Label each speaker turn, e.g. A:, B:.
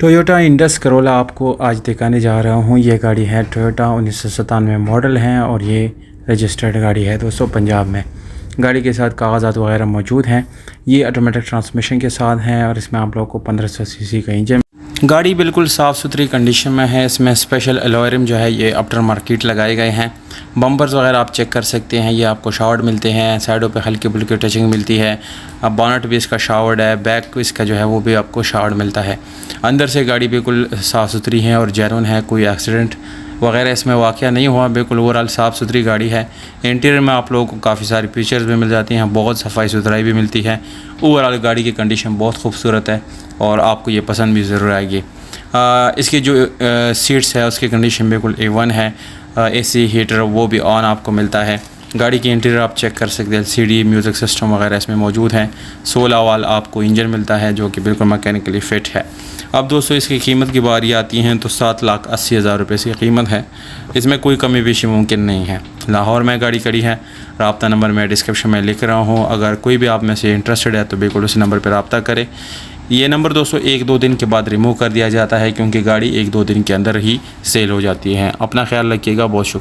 A: Toyota Indus Corolla आपको आज दिखाने जा रहा हूँ। ये गाड़ी है टोयोटा 1997 मॉडल है और ये रजिस्टर्ड गाड़ी है दोस्तों पंजाब में। गाड़ी के साथ कागजात वगैरह मौजूद हैं। ये ऑटोमेटिक ट्रांसमिशन के साथ है और इसमें आप लोगों को 1500 सीसी का इंजन। गाड़ी बिल्कुल साफ़ सुथरी कंडीशन में है। इसमें स्पेशल अलॉय रिम जो है ये आफ्टर मार्केट लगाए गए हैं। बम्पर्स वगैरह आप चेक कर सकते हैं, ये आपको शावर्ड मिलते हैं। साइडों पे हल्की फुल्की टचिंग मिलती है। अब बोनट भी इसका शावर्ड है, बैक इसका जो है वो भी आपको शावर्ड मिलता है। अंदर से गाड़ी बिल्कुल साफ़ सुथरी है और जेन्युइन है, कोई एक्सीडेंट वगैरह इसमें वाक़या नहीं हुआ। बिल्कुल ओवरऑल साफ़ सुथरी गाड़ी है। इंटीरियर में आप लोगों को काफ़ी सारी फीचर्स भी मिल जाती हैं, बहुत सफाई सुथराई भी मिलती है। ओवरऑल गाड़ी की कंडीशन बहुत खूबसूरत है और आपको ये पसंद भी ज़रूर आएगी। इसकी जो सीट्स है उसकी कंडीशन बिल्कुल A1 है। AC हीटर वो भी ऑन आपको मिलता है। गाड़ी की इंटीरियर आप चेक कर सकते हैं, LCD म्यूज़िक सिस्टम वगैरह इसमें मौजूद हैं। 16 वाल आपको इंजन मिलता है जो कि बिल्कुल मैकेनिकली फ़िट है। अब दोस्तों इसकी कीमत की बारी आती है तो 7,80,000 रुपये इसकी कीमत है। इसमें कोई कमी पेशी मुमकिन नहीं है। लाहौर में गाड़ी खड़ी है। रब्ता नंबर मैं डिस्क्रिप्शन में लिख रहा हूँ, अगर कोई भी आप में से इंटरेस्टेड है तो बिल्कुल उस नंबर पर रब्ता करें। ये नंबर दोस्तों 1-2 दिन के बाद रिमूव कर दिया जाता है क्योंकि गाड़ी 1-2 दिन के अंदर ही सेल हो जाती है। अपना ख्याल रखिएगा, बहुत शुक्रिया।